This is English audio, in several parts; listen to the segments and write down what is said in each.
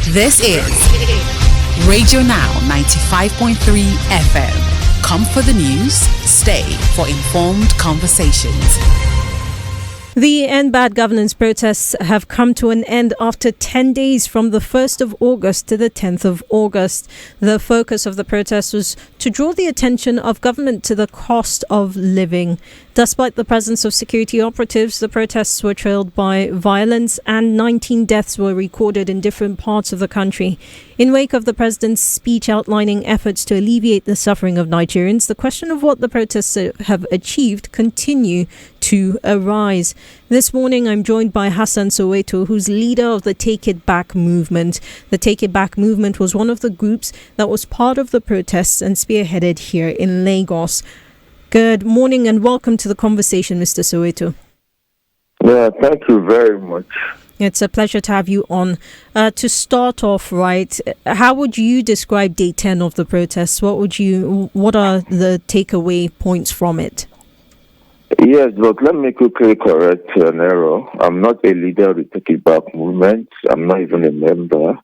This is Radio Now 95.3 FM. Come for the news, stay for informed conversations. The End Bad Governance protests have come to an end after 10 days from the 1st of August to the 10th of August. The focus of the protests was to draw the attention of government to the cost of living. Despite the presence of security operatives, the protests were trailed by violence and 19 deaths were recorded in different parts of the country. In wake of the president's speech outlining efforts to alleviate the suffering of Nigerians, the question of what the protests have achieved continue to arise. This morning, I'm joined by Hassan Soweto, who's leader of the Take It Back movement. The Take It Back movement was one of the groups that was part of the protests and spearheaded here in Lagos. Good morning and welcome to the conversation, Mr. Soweto. Yeah, thank you very much. It's a pleasure to have you on. To start off, right, how would you describe day 10 of the protests? What are the takeaway points from it? Yes, but let me quickly correct an error. I'm not a leader of the Take It Back movement. I'm not even a member.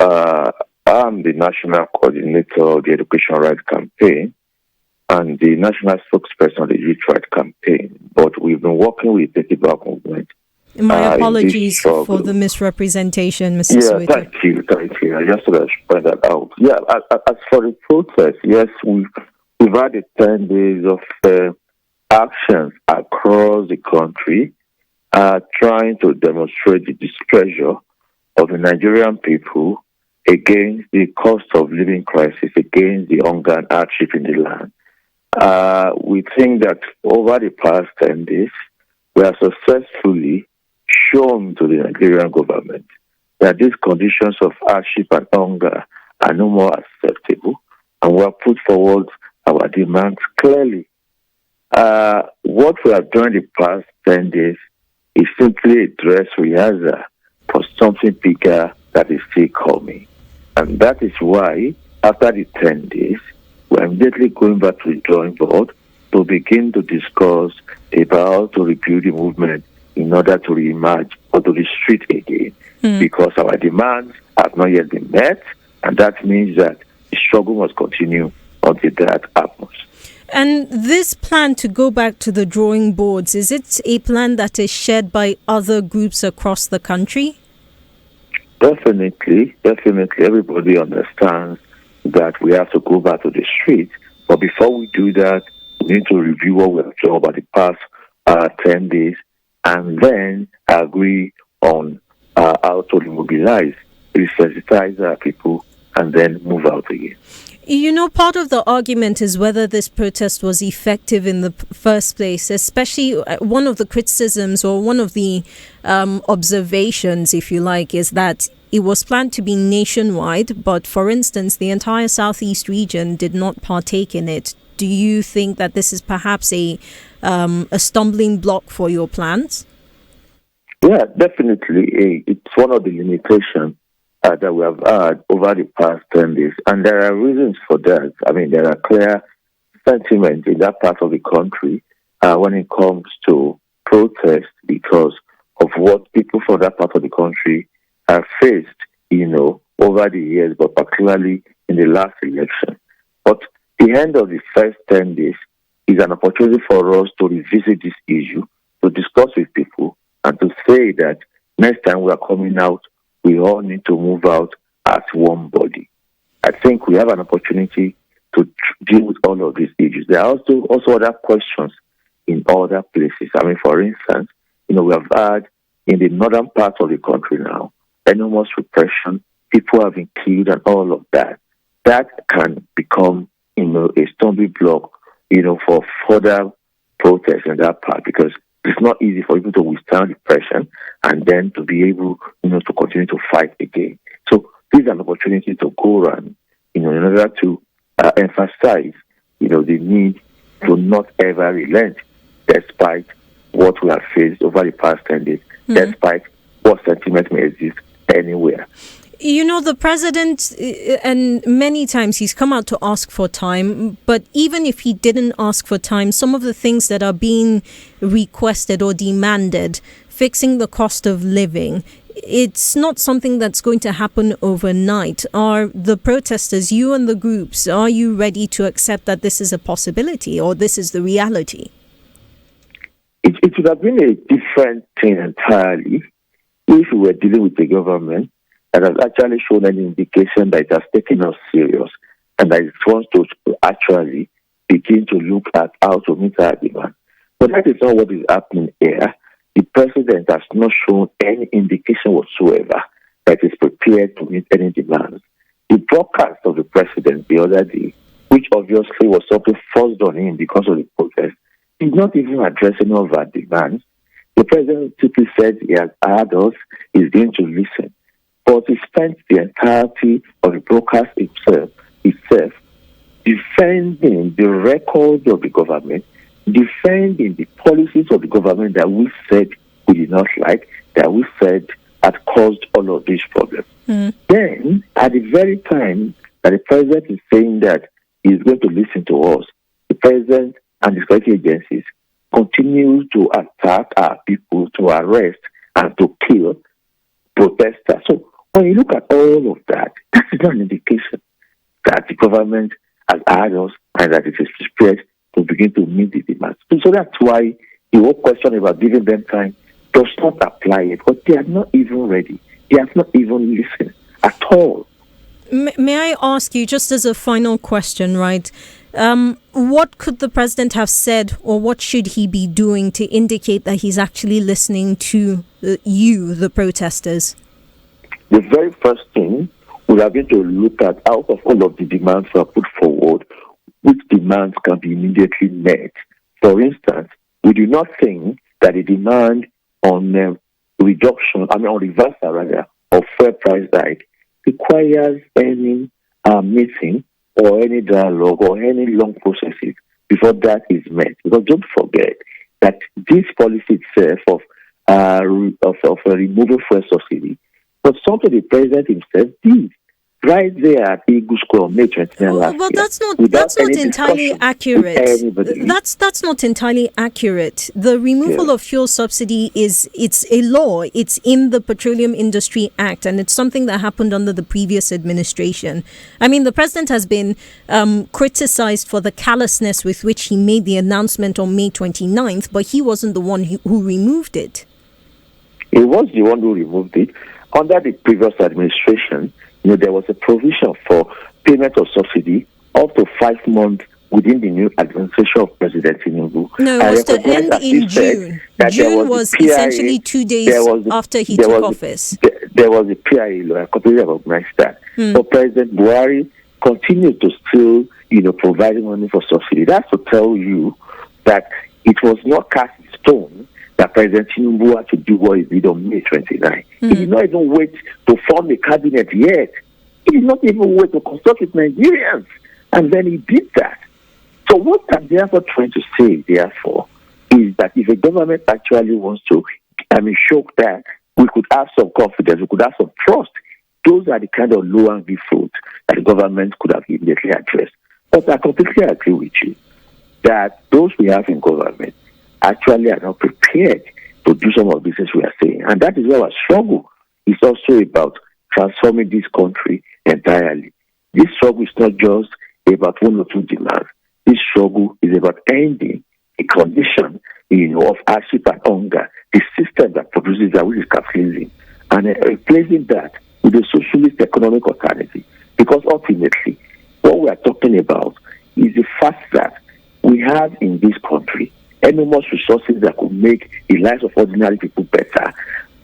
I'm the national coordinator of the Education Rights Campaign and the national spokesperson of the Youth Rights Campaign. But we've been working with the Take It Back movement. My apologies for the misrepresentation, Mr. Soweto. Thank you. I just thought I should point that out. Yeah, as for the protest, yes, we've had 10 days of actions across the country trying to demonstrate the displeasure of the Nigerian people against the cost of living crisis, against the hunger and hardship in the land. We think that over the past 10 days, we have successfully shown to the Nigerian government that these conditions of hardship and hunger are no more acceptable, and we have put forward our demands clearly. What we have done the past 10 days is simply a dress rehearsal for something bigger that is still coming. And that is why, after the 10 days, we're immediately going back to the drawing board to begin to discuss about to rebuild the movement in order to reemerge onto the street again. Because our demands have not yet been met, and that means that the struggle must continue until that happens. And this plan to go back to the drawing boards, is it a plan that is shared by other groups across the country? Definitely. Everybody understands that we have to go back to the street. But before we do that, we need to review what we have done over the past 10 days and then agree on how to mobilize, resensitize our people, and then move out again. You know, part of the argument is whether this protest was effective in the first place, especially one of the criticisms or one of the observations, if you like, is that it was planned to be nationwide, but for instance, the entire southeast region did not partake in it. Do you think that this is perhaps a stumbling block for your plans? Yeah, definitely. It's one of the limitations that we have had over the past 10 days. And there are reasons for that. I mean, there are clear sentiments in that part of the country when it comes to protest because of what people from that part of the country have faced, over the years, but particularly in the last election. But the end of the first 10 days is an opportunity for us to revisit this issue, to discuss with people, and to say that next time we are coming out, we all need to move out as one body. I think we have an opportunity to deal with all of these issues. There are also other questions in other places. I mean, for instance, we have had in the northern part of the country now, enormous repression, people have been killed and all of that. That can become, a stumbling block, for further protests in that part because it's not easy for people to withstand depression and then to be able, to continue to fight again. So this is an opportunity to go around, in order to emphasize, the need to not ever relent despite what we have faced over the past 10 days, despite what sentiment may exist anywhere. The president, and many times he's come out to ask for time, but even if he didn't ask for time, some of the things that are being requested or demanded, fixing the cost of living, it's not something that's going to happen overnight. Are the protesters, you and the groups, are you ready to accept that this is a possibility or this is the reality? It would have been a different thing entirely if we were dealing with a government that has actually shown an indication that it has taken us serious and that it wants to actually begin to look at how to meet our demand. But that is not what is happening here. The president has not shown any indication whatsoever that is prepared to meet any demands. The broadcast of the president the other day, which obviously was something forced on him because of the protest, did not even address any of our demands. The president simply said he has heard us, he's going to listen. But he spent the entirety of the broadcast itself defending the record of the government, defending the policies of the government that we said we did not like, that we said had caused all of these problems. Then, at the very time that the president is saying that he's going to listen to us, the president and the security agencies continue to attack our people, to arrest and to kill protesters. So when you look at all of that, that is not an indication that the government has heard us and that it is prepared to begin to meet the demands. So that's why the whole question about giving them time does not apply yet, because they are not even ready. They have not even listened at all. May I ask you, just as a final question, right? What could the president have said, or what should he be doing to indicate that he's actually listening to you, the protesters? The very first thing we are going to look at, out of all of the demands we have put forward, which demands can be immediately met. For instance, we do not think that a demand on reversal of fuel price hike requires any meeting or any dialogue or any long processes before that is met. Because don't forget that this policy itself of removing fuel subsidy was something the president himself did right there at Eagle Square on May 29 last year. Well, that's not entirely accurate. That's not entirely accurate. The removal of fuel subsidy it's a law. It's in the Petroleum Industry Act, and it's something that happened under the previous administration. I mean, the president has been criticized for the callousness with which he made the announcement on May 29th, but he wasn't the one who removed it. He was the one who removed it. Under the previous administration, there was a provision for payment of subsidy up to 5 months within the new administration of President Tinubu. No, it was to end in June. June was essentially 2 days after he took office. There was a PIA law. I completely recognize that. But President Buhari continued to still, provide money for subsidy. That's to tell you that it was not cast in stone that President Tinubu had to do what he did on May 29. He did not even wait to form a cabinet yet. He did not even wait to consult with Nigerians. And then he did that. So what I'm therefore trying to say, therefore, is that if a government actually wants to, show that we could have some confidence, we could have some trust, those are the kind of low-hanging fruit that the government could have immediately addressed. But I completely agree with you that those we have in government actually are not prepared to do some of the things we are saying. And that is why our struggle is also about transforming this country entirely. This struggle is not just about one or two demands. This struggle is about ending a condition of hardship and hunger, the system that produces that, which is capitalism, and replacing that with a socialist economic alternative. Because ultimately, what we are talking about is the fact that we have in this country enormous resources that could make the lives of ordinary people better.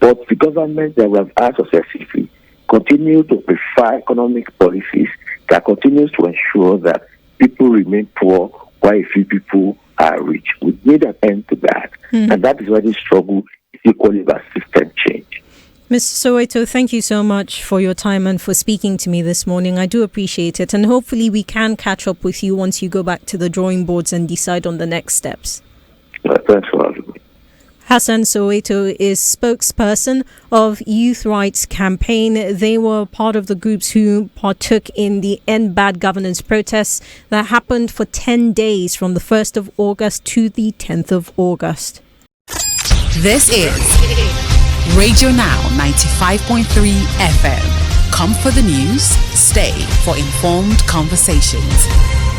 But the government that we have had successively continue to prefer economic policies that continues to ensure that people remain poor while a few people are rich. We need an end to that. And that is why this struggle is equally about system change. Mr. Soweto, thank you so much for your time and for speaking to me this morning. I do appreciate it. And hopefully we can catch up with you once you go back to the drawing boards and decide on the next steps. Thanks for having me. Hassan Soweto is spokesperson of Youth Rights Campaign. They were part of the groups who partook in the End Bad Governance protests that happened for 10 days from the 1st of August to the 10th of August. This is Radio Now 95.3 FM. Come for the news, stay for informed conversations.